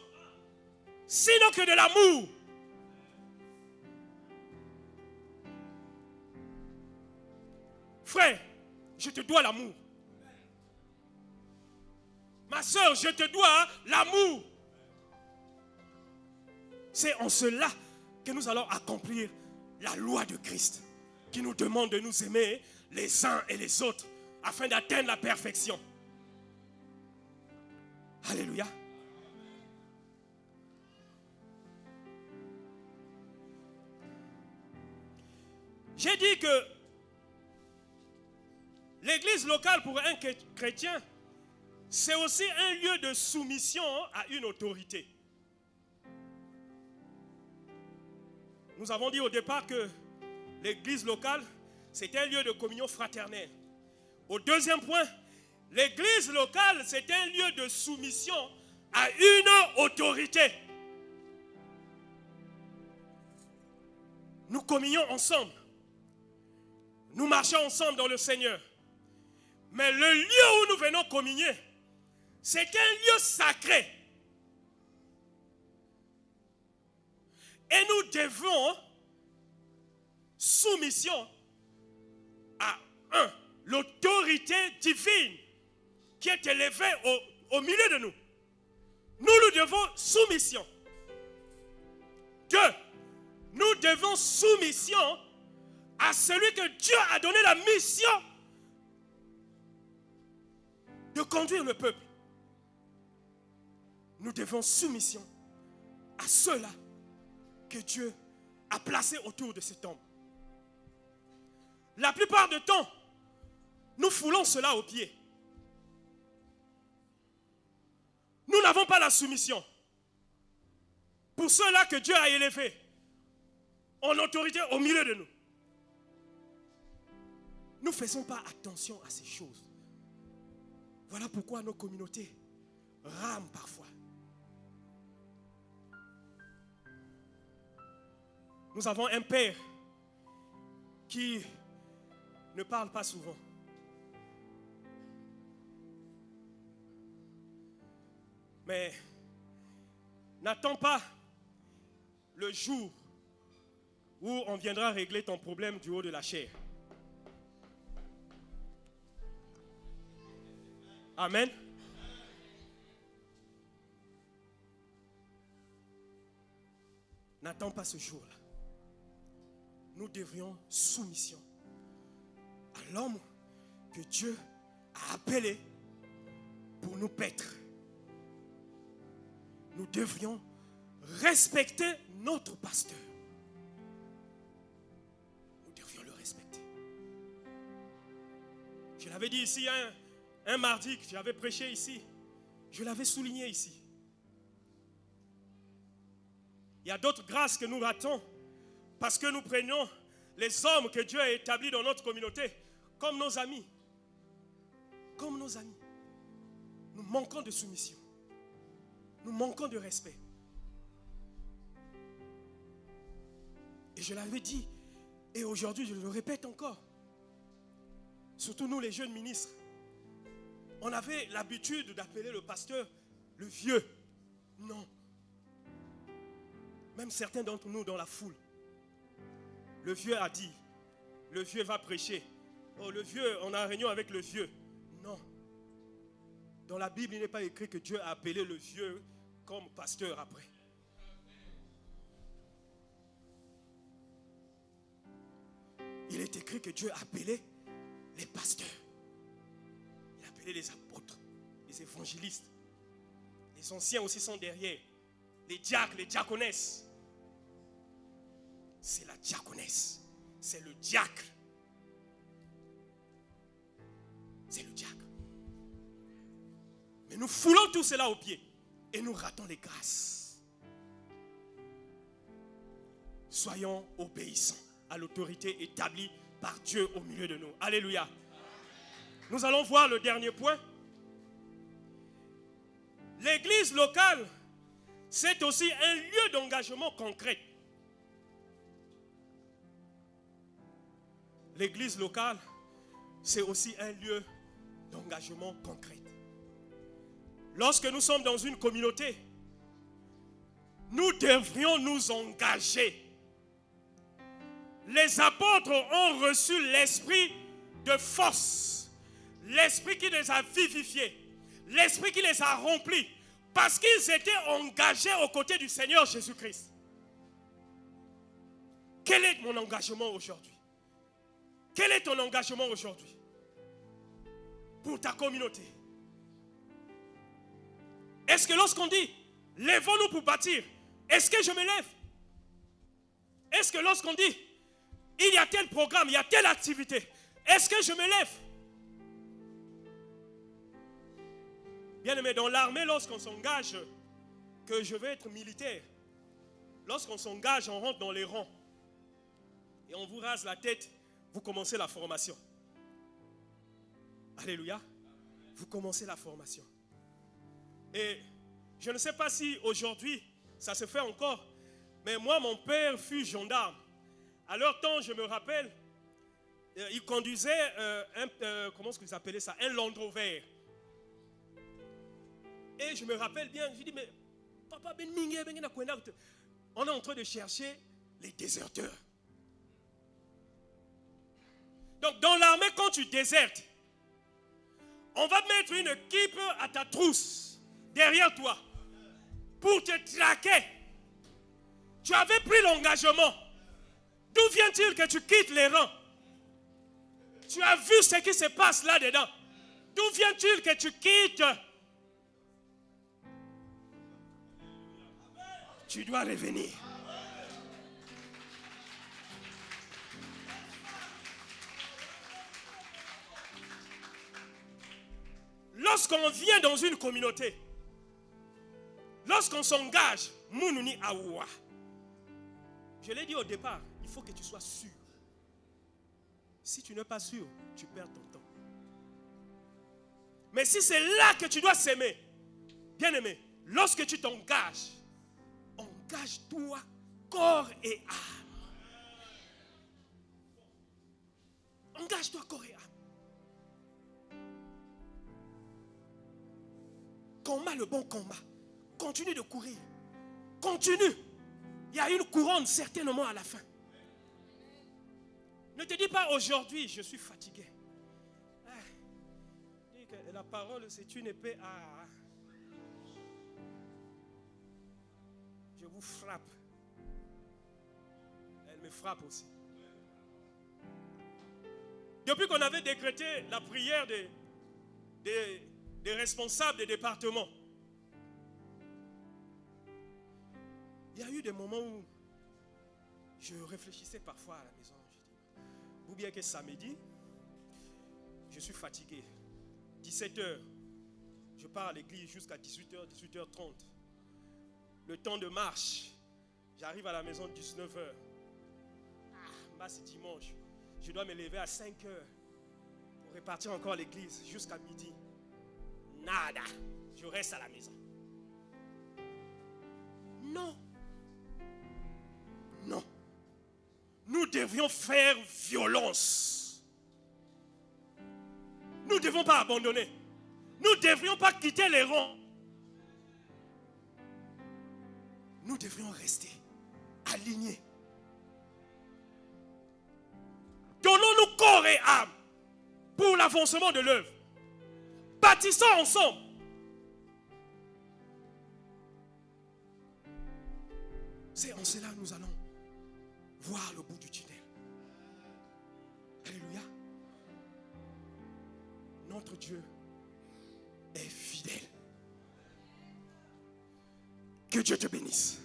Speaker 1: sinon que de l'amour. Frère, je te dois l'amour. Ma soeur, je te dois l'amour. C'est en cela que nous allons accomplir la loi de Christ, qui nous demande de nous aimer les uns et les autres afin d'atteindre la perfection. Alléluia. J'ai dit que l'église locale pour un chrétien, c'est aussi un lieu de soumission à une autorité. Nous avons dit au départ que l'église locale, c'est un lieu de communion fraternelle. Au deuxième point, l'église locale, c'est un lieu de soumission à une autorité. Nous communions ensemble. Nous marchons ensemble dans le Seigneur. Mais le lieu où nous venons communier, c'est un lieu sacré. Et nous devons soumission à l'autorité divine qui est élevée au milieu de nous. Nous devons soumission. 2, nous devons soumission à celui que Dieu a donné la mission de conduire le peuple. Nous devons soumission à ceux-là que Dieu a placés autour de cet homme. La plupart du temps, nous foulons cela aux pieds. Nous n'avons pas la soumission pour ceux-là que Dieu a élevés en autorité au milieu de nous. Nous ne faisons pas attention à ces choses. Voilà pourquoi nos communautés rament parfois. Nous avons un père qui ne parle pas souvent. Mais n'attends pas le jour où on viendra régler ton problème du haut de la chair. Amen. N'attends pas ce jour-là. Nous devrions soumission à l'homme que Dieu a appelé pour nous paître. Nous devrions respecter notre pasteur. Nous devrions le respecter. Je l'avais dit ici un mardi que j'avais prêché ici. Je l'avais souligné ici. Il y a d'autres grâces que nous ratons Parce que nous prenons les hommes que Dieu a établis dans notre communauté comme nos amis. Comme nos amis. Nous manquons de soumission. Nous manquons de respect. Et je l'avais dit, et aujourd'hui je le répète encore. Surtout nous les jeunes ministres. On avait l'habitude d'appeler le pasteur le vieux. Non. Même certains d'entre nous dans la foule. Le vieux a dit, le vieux va prêcher. Oh, le vieux, on a réunion avec le vieux. Non. Dans la Bible, il n'est pas écrit que Dieu a appelé le vieux comme pasteur après. Il est écrit que Dieu a appelé les pasteurs. Il a appelé les apôtres, les évangélistes. Les anciens aussi sont derrière. Les diacres, les diaconesses. C'est la diaconesse. C'est le diacre. C'est le diacre. Mais nous foulons tout cela aux pieds. Et nous ratons les grâces. Soyons obéissants à l'autorité établie par Dieu au milieu de nous. Alléluia. Nous allons voir le dernier point. L'église locale, c'est aussi un lieu d'engagement concret. L'église locale, c'est aussi un lieu d'engagement concret. Lorsque nous sommes dans une communauté, nous devrions nous engager. Les apôtres ont reçu l'esprit de force, l'esprit qui les a vivifiés, l'esprit qui les a remplis, parce qu'ils étaient engagés aux côtés du Seigneur Jésus-Christ. Quel est mon engagement aujourd'hui? Quel est ton engagement aujourd'hui pour ta communauté? Est-ce que lorsqu'on dit, lèvons-nous pour bâtir, est-ce que je me lève? Est-ce que lorsqu'on dit, il y a tel programme, il y a telle activité, est-ce que je me lève? Bien aimé, dans l'armée, lorsqu'on s'engage, que je vais être militaire, lorsqu'on s'engage, on rentre dans les rangs et on vous rase la tête, vous commencez la formation. Alléluia. Vous commencez la formation. Et je ne sais pas si aujourd'hui ça se fait encore, mais moi, mon père fut gendarme. À leur temps, je me rappelle, il conduisait comment est-ce qu'ils appelaient ça? Un Land Rover. Et je me rappelle bien, je dis, mais papa, on est en train de chercher les déserteurs. Donc dans l'armée, quand tu désertes, on va mettre une équipe à ta trousse, derrière toi, pour te traquer. Tu avais pris l'engagement. D'où vient-il que tu quittes les rangs? Tu as vu ce qui se passe là-dedans. D'où vient-il que tu quittes? Tu dois revenir. Lorsqu'on vient dans une communauté, lorsqu'on s'engage, Mounouni Aoua, je l'ai dit au départ, il faut que tu sois sûr. Si tu n'es pas sûr, tu perds ton temps. Mais si c'est là que tu dois s'aimer, bien aimé, lorsque tu t'engages, engage-toi corps et âme. Engage-toi corps et âme. Combat le bon combat. Continue de courir. Continue. Il y a une couronne certainement à la fin. Ne te dis pas aujourd'hui, je suis fatigué. Dis que la parole, c'est une épée à... Je vous frappe. Elle me frappe aussi. Depuis qu'on avait décrété la prière des responsables des départements, il y a eu des moments où je réfléchissais parfois à la maison. Je dis, ou bien que samedi, je suis fatigué. 17h, je pars à l'église jusqu'à 18h, 18h30. Le temps de marche, j'arrive à la maison 19h. c'est dimanche. Je dois me lever à 5 heures pour repartir encore à l'église jusqu'à midi. Nada. Je reste à la maison. Non. Non. Nous devions faire violence. Nous ne devons pas abandonner. Nous ne devrions pas quitter les rangs. Nous devrions rester alignés. Donnons-nous corps et âme pour l'avancement de l'œuvre. Bâtissons ensemble. C'est en cela que nous allons voir le bout du tunnel. Alléluia. Notre Dieu est fidèle. Que Dieu te bénisse.